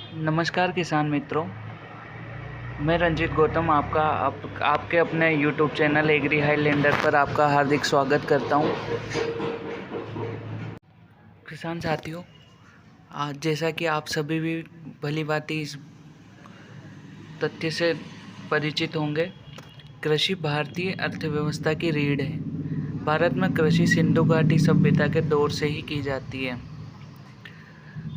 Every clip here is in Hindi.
नमस्कार किसान मित्रों, मैं रंजीत गौतम आपके अपने YouTube चैनल एग्री हाईलैंडर पर आपका हार्दिक स्वागत करता हूं। किसान साथियों, आज जैसा कि आप सभी भी भली भांति इस तथ्य से परिचित होंगे, कृषि भारतीय अर्थव्यवस्था की रीढ़ है। भारत में कृषि सिंधु घाटी सभ्यता के दौर से ही की जाती है।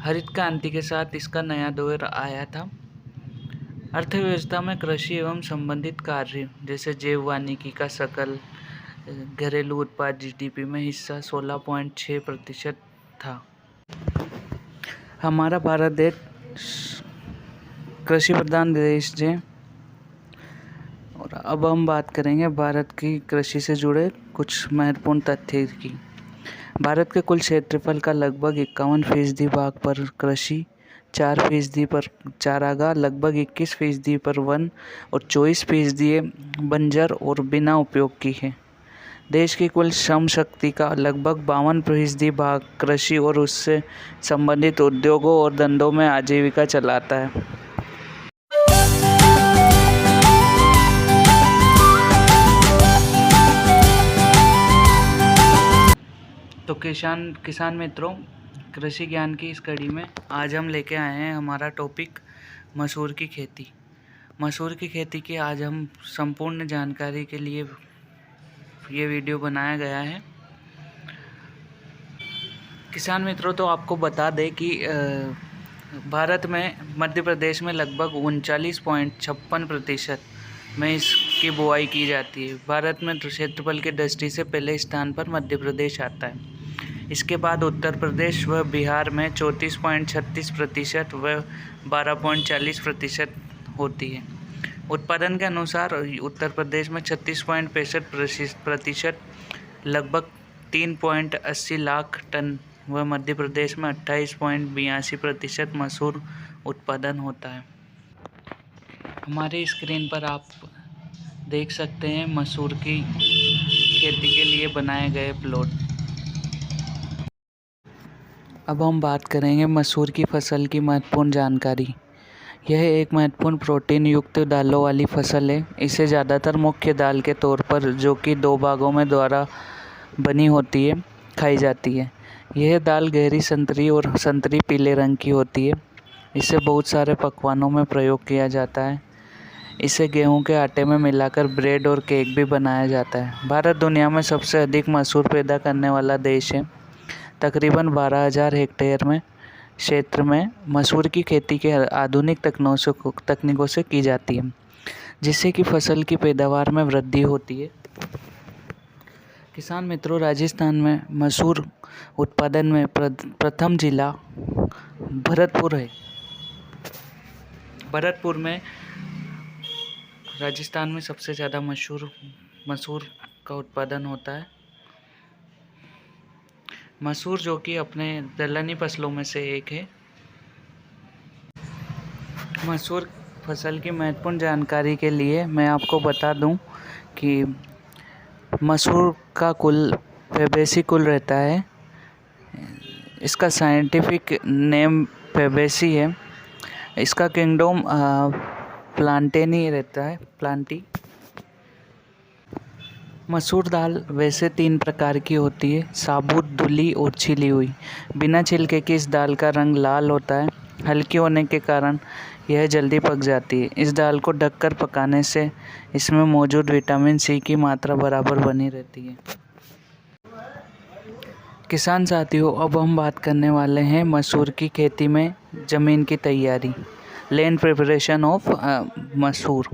हरित क्रांति के साथ इसका नया दौर आया था। अर्थव्यवस्था में कृषि एवं संबंधित कार्य जैसे जैव वानिकी का सकल घरेलू उत्पाद जीडीपी में हिस्सा 16.6% था। हमारा भारत देश कृषि प्रधान देश है और अब हम बात करेंगे भारत की कृषि से जुड़े कुछ महत्वपूर्ण तथ्य की। भारत के कुल क्षेत्रफल का लगभग 51% भाग पर कृषि, 4% पर चारागाह, लगभग 21% पर वन और 24% बंजर और बिना उपयोग की है। देश की कुल श्रम शक्ति का लगभग 52% भाग कृषि और उससे संबंधित उद्योगों और धंधों में आजीविका चलाता है। तो किसान मित्रों, कृषि ज्ञान की इस कड़ी में आज हम लेके आए हैं हमारा टॉपिक मसूर की खेती। मसूर की खेती की आज हम संपूर्ण जानकारी के लिए ये वीडियो बनाया गया है। किसान मित्रों, तो आपको बता दें कि भारत में मध्य प्रदेश में लगभग 39.56% में इसकी बुआई की जाती है। भारत में क्षेत्रफल की दृष्टि से पहले स्थान पर मध्य प्रदेश आता है। इसके बाद उत्तर प्रदेश व बिहार में 34.36% व 12.40% होती है। उत्पादन के अनुसार उत्तर प्रदेश में 36.65% लगभग 3.80 लाख टन व मध्य प्रदेश में 28.82% मसूर उत्पादन होता है। हमारे स्क्रीन पर आप देख सकते हैं मसूर की खेती के लिए बनाए गए प्लॉट। अब हम बात करेंगे मसूर की फसल की महत्वपूर्ण जानकारी। यह एक महत्वपूर्ण प्रोटीन युक्त दालों वाली फसल है। इसे ज़्यादातर मुख्य दाल के तौर पर, जो कि 2 भागों में द्वारा बनी होती है, खाई जाती है। यह दाल गहरी संतरी और संतरी पीले रंग की होती है। इसे बहुत सारे पकवानों में प्रयोग किया जाता है। इसे गेहूं के आटे में मिलाकर ब्रेड और केक भी बनाया जाता है। भारत दुनिया में सबसे अधिक मसूर पैदा करने वाला देश है। तकरीबन 12,000 हेक्टेयर में क्षेत्र में मसूर की खेती के आधुनिक तकनीकों से की जाती है, जिससे कि फसल की पैदावार में वृद्धि होती है। किसान मित्रों, राजस्थान में मसूर उत्पादन में प्रथम जिला भरतपुर है। भरतपुर में राजस्थान में सबसे ज़्यादा मसूर का उत्पादन होता है। मसूर जो कि अपने दलहनी फसलों में से एक है। मसूर फसल की महत्वपूर्ण जानकारी के लिए मैं आपको बता दूं कि मसूर का कुल फैबेसी कुल रहता है। इसका साइंटिफिक नेम फैबेसी है। इसका किंगडम प्लांटेनी रहता है, प्लांटी। मसूर दाल वैसे 3 प्रकार की होती है: साबुत, धुली और छिली हुई। बिना छिलके की इस दाल का रंग लाल होता है। हल्की होने के कारण यह जल्दी पक जाती है। इस दाल को ढककर पकाने से इसमें मौजूद विटामिन सी की मात्रा बराबर बनी रहती है। किसान साथियों, अब हम बात करने वाले हैं मसूर की खेती में ज़मीन की तैयारी, लैंड प्रिपरेशन ऑफ मसूर।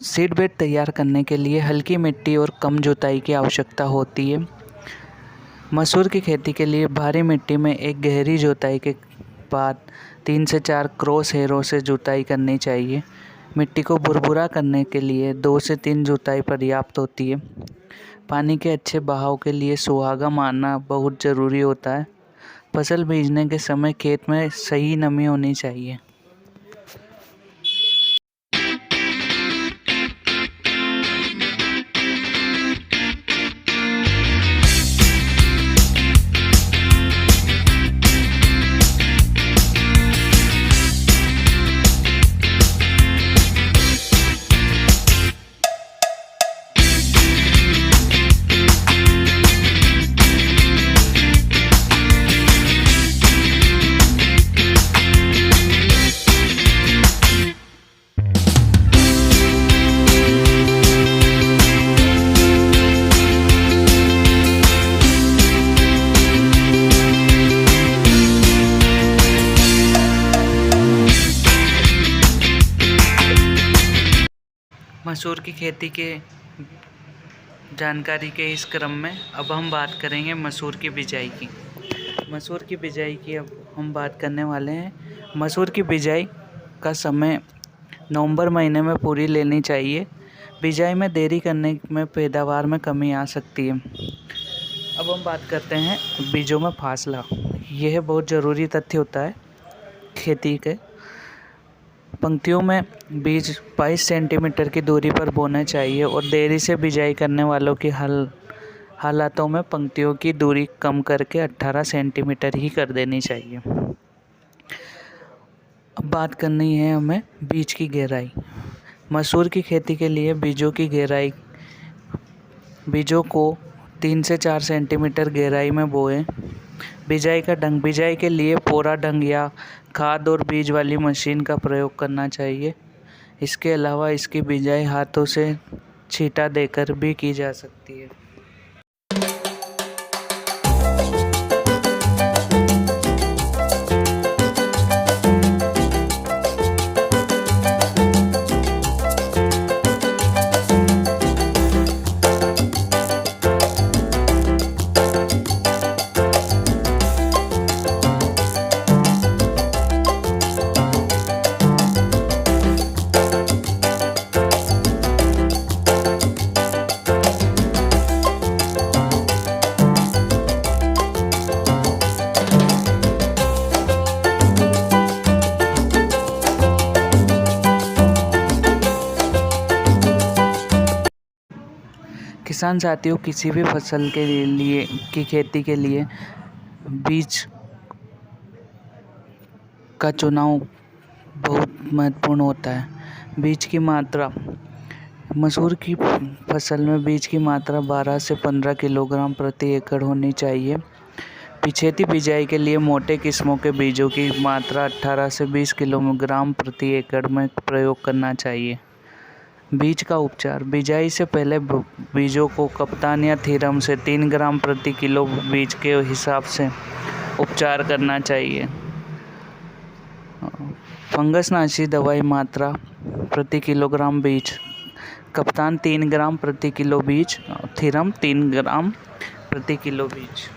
सीड बेड तैयार करने के लिए हल्की मिट्टी और कम जुताई की आवश्यकता होती है। मसूर की खेती के लिए भारी मिट्टी में एक गहरी जुताई के बाद 3 से 4 क्रॉस हेरों से जुताई करनी चाहिए। मिट्टी को भुरभुरा करने के लिए 2 से 3 जुताई पर्याप्त होती है। पानी के अच्छे बहाव के लिए सुहागा मारना बहुत ज़रूरी होता है। फसल बीजने के समय खेत में सही नमी होनी चाहिए। मसूर की खेती के जानकारी के इस क्रम में अब हम बात करेंगे मसूर की बिजाई की। मसूर की बिजाई की अब हम बात करने वाले हैं। मसूर की बिजाई का समय नवंबर महीने में पूरी लेनी चाहिए। बिजाई में देरी करने में पैदावार में कमी आ सकती है। अब हम बात करते हैं बीजों में फासला। यह बहुत ज़रूरी तथ्य होता है खेती के। पंक्तियों में बीज 22 सेंटीमीटर की दूरी पर बोने चाहिए और देरी से बिजाई करने वालों की हालातों में पंक्तियों की दूरी कम करके 18 सेंटीमीटर ही कर देनी चाहिए। अब बात करनी है हमें बीज की गहराई। मसूर की खेती के लिए बीजों को 3 से 4 सेंटीमीटर गहराई में बोएं। बिजाई का ढंग। बिजाई के लिए पोरा ढंग या खाद और बीज वाली मशीन का प्रयोग करना चाहिए। इसके अलावा इसकी बिजाई हाथों से छींटा देकर भी की जा सकती है। किसान साथियों, किसी भी फसल के लिए की खेती के लिए बीज का चुनाव बहुत महत्वपूर्ण होता है। बीज की मात्रा। मसूर की फसल में बीज की मात्रा 12 से 15 किलोग्राम प्रति एकड़ होनी चाहिए। पिछेती बिजाई के लिए मोटे किस्मों के बीजों की मात्रा 18 से 20 किलोग्राम प्रति एकड़ में प्रयोग करना चाहिए। बीज का उपचार। बिजाई से पहले बीजों को कप्तान या थीरम से 3 ग्राम प्रति किलो बीज के हिसाब से उपचार करना चाहिए। फंगसनाशी दवाई मात्रा प्रति किलोग्राम बीज। कप्तान 3 ग्राम प्रति किलो बीज, थीरम 3 ग्राम प्रति किलो बीज।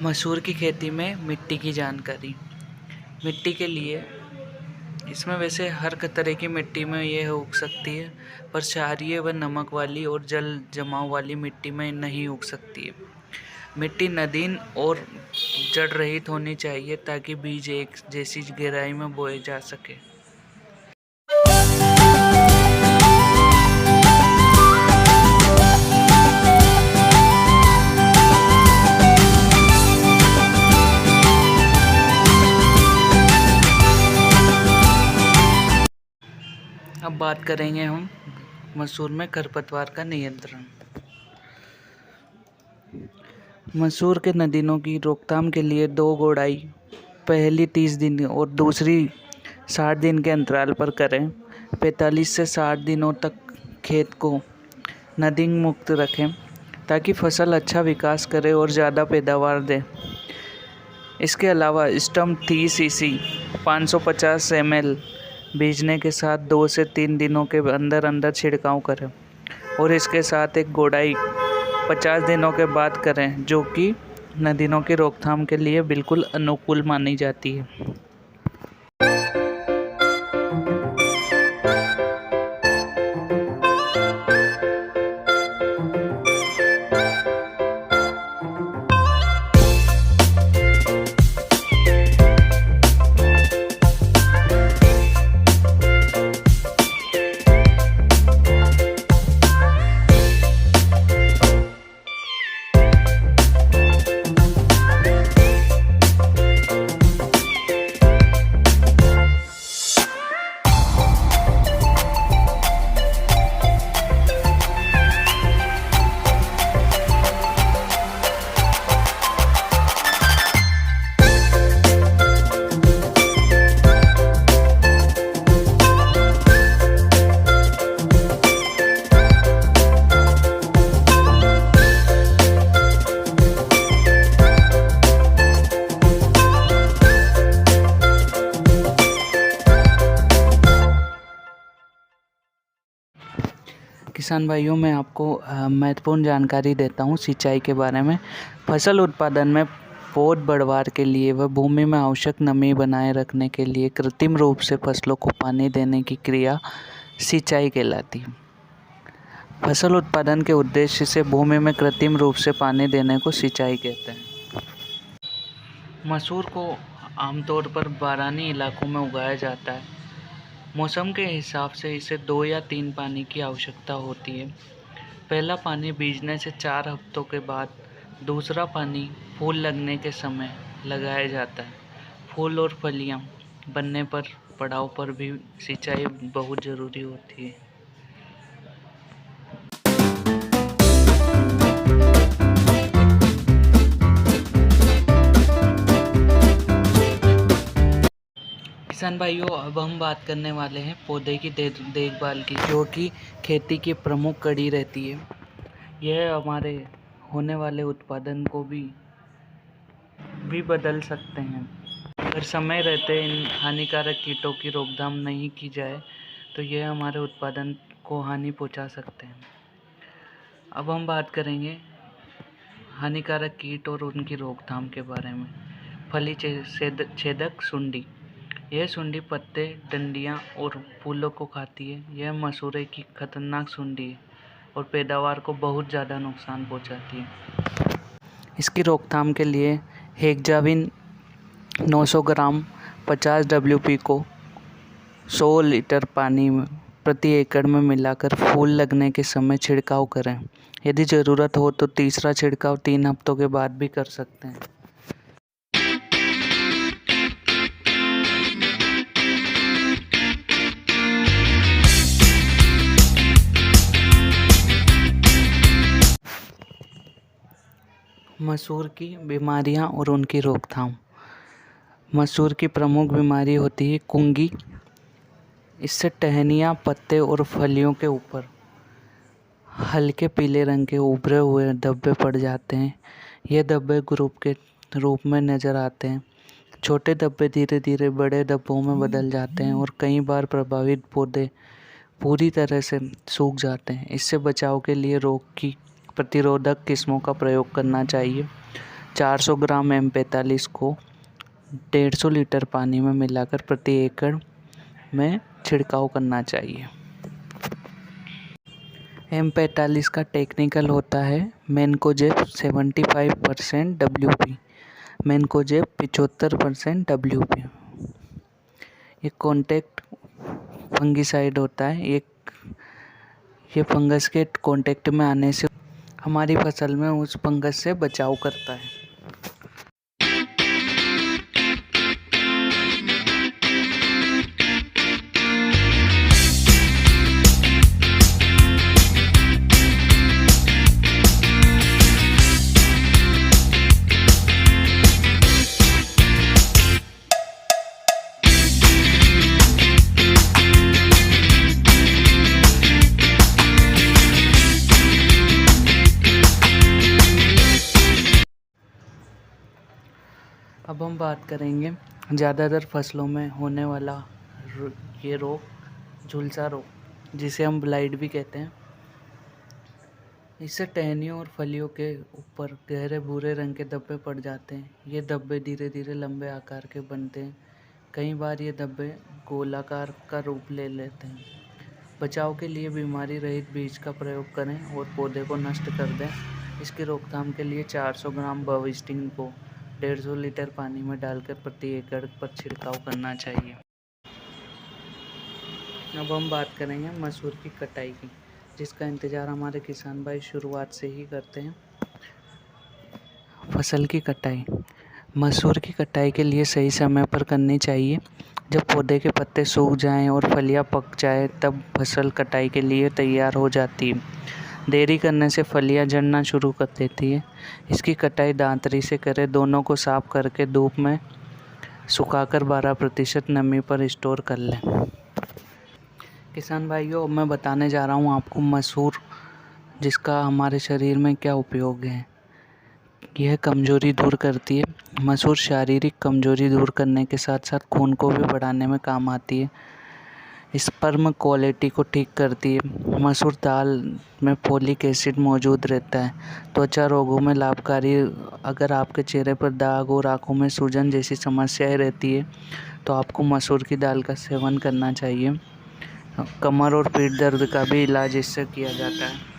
मसूर की खेती में मिट्टी की जानकारी। मिट्टी के लिए इसमें वैसे हर तरह की मिट्टी में यह उग सकती है, पर क्षारीय व नमक वाली और जल जमाव वाली मिट्टी में नहीं उग सकती है। मिट्टी नदीन और जड़ रहित होनी चाहिए ताकि बीज एक जैसी गहराई में बोए जा सके। अब बात करेंगे हम मसूर में खरपतवार का नियंत्रण। मसूर के नदीनों की रोकथाम के लिए 2 गोड़ाई पहली 30 दिन और दूसरी 60 दिन के अंतराल पर करें। 45 से 60 दिनों तक खेत को नदीन मुक्त रखें ताकि फसल अच्छा विकास करे और ज़्यादा पैदावार दे। इसके अलावा स्टम्प 30 cc 550 ml बीजने के साथ 2 से 3 दिनों के अंदर छिड़काव करें और इसके साथ एक गोड़ाई 50 दिनों के बाद करें, जो कि नदीनों की रोकथाम के लिए बिल्कुल अनुकूल मानी जाती है। किसान भाइयों, मैं आपको महत्वपूर्ण जानकारी देता हूँ सिंचाई के बारे में। फसल उत्पादन में पौध बढ़वार के लिए व भूमि में आवश्यक नमी बनाए रखने के लिए कृत्रिम रूप से फसलों को पानी देने की क्रिया सिंचाई कहलाती है। फसल उत्पादन के उद्देश्य से भूमि में कृत्रिम रूप से पानी देने को सिंचाई कहते हैं। मसूर को आमतौर पर बारानी इलाकों में उगाया जाता है। मौसम के हिसाब से इसे 2 या 3 पानी की आवश्यकता होती है। पहला पानी बीजने से 4 हफ्तों के बाद, दूसरा पानी फूल लगने के समय लगाया जाता है। फूल और फलियां बनने पर पड़ाव पर भी सिंचाई बहुत ज़रूरी होती है। किसान भाइयों, अब हम बात करने वाले हैं पौधे की देखभाल की, जो कि खेती की प्रमुख कड़ी रहती है। यह हमारे होने वाले उत्पादन को भी बदल सकते हैं। अगर समय रहते इन हानिकारक कीटों की रोकथाम नहीं की जाए तो यह हमारे उत्पादन को हानि पहुंचा सकते हैं। अब हम बात करेंगे हानिकारक कीट और उनकी रोकथाम के बारे में। फली छेदक सुंडी। यह सुंडी पत्ते, डंडियाँ और फूलों को खाती है। यह मसूरे की खतरनाक सुंडी है और पैदावार को बहुत ज़्यादा नुकसान पहुंचाती है। इसकी रोकथाम के लिए हेक्साविन 900 ग्राम 50 WP को 100 लीटर पानी में प्रति एकड़ में मिलाकर फूल लगने के समय छिड़काव करें। यदि ज़रूरत हो तो तीसरा छिड़काव 3 हफ्तों के बाद भी कर सकते हैं। मसूर की बीमारियां और उनकी रोकथाम। मसूर की प्रमुख बीमारी होती है कुंगी। इससे टहनियाँ, पत्ते और फलियों के ऊपर हल्के पीले रंग के उभरे हुए धब्बे पड़ जाते हैं। ये धब्बे ग्रुप के रूप में नज़र आते हैं। छोटे धब्बे धीरे धीरे बड़े धब्बों में बदल जाते हैं और कई बार प्रभावित पौधे पूरी तरह से सूख जाते हैं। इससे बचाव के लिए रोग की प्रतिरोधक किस्मों का प्रयोग करना चाहिए। 400 ग्राम M45 को 150 लीटर पानी में मिलाकर प्रति एकड़ में छिड़काव करना चाहिए। M45 का टेक्निकल होता है मैनकोजेब 75% WP, मैनकोजेब 75% WP। ये कॉन्टैक्ट फंगिसाइड होता है। ये फंगस के कॉन्टैक्ट में आने से हमारी फसल में उस फंगस से बचाव करता है। अब हम बात करेंगे ज़्यादातर फसलों में होने वाला ये रोग, झुलसा रोग, जिसे हम ब्लाइट भी कहते हैं। इससे टहनियों और फलियों के ऊपर गहरे भूरे रंग के धब्बे पड़ जाते हैं। ये धब्बे धीरे धीरे लंबे आकार के बनते हैं। कई बार ये धब्बे गोलाकार का रूप ले लेते हैं। बचाव के लिए बीमारी रहित बीज का प्रयोग करें और पौधे को नष्ट कर दें। इसकी रोकथाम के लिए 400 ग्राम बविस्टिन को 150 लीटर पानी में डालकर प्रति एकड़ पर छिड़काव करना चाहिए। अब हम बात करेंगे मसूर की कटाई की, जिसका इंतज़ार हमारे किसान भाई शुरुआत से ही करते हैं। फसल की कटाई। मसूर की कटाई के लिए सही समय पर करनी चाहिए। जब पौधे के पत्ते सूख जाएं और फलियां पक जाएं, तब फसल कटाई के लिए तैयार हो जाती है। देरी करने से फलियां झड़ना शुरू कर देती है। इसकी कटाई दांतरी से करें। दोनों को साफ करके धूप में सुखाकर 12% नमी पर स्टोर कर लें। किसान भाइयों, अब मैं बताने जा रहा हूँ आपको मसूर, जिसका हमारे शरीर में क्या उपयोग है। यह कमज़ोरी दूर करती है। मसूर शारीरिक कमज़ोरी दूर करने के साथ साथ खून को भी बढ़ाने में काम आती है। स्पर्म क्वालिटी को ठीक करती है। मसूर दाल में फोलिक एसिड मौजूद रहता है। त्वचा रोगों में लाभकारी। अगर आपके चेहरे पर दाग और आंखों में सूजन जैसी समस्याएं रहती है तो आपको मसूर की दाल का सेवन करना चाहिए। कमर और पीठ दर्द का भी इलाज इससे किया जाता है।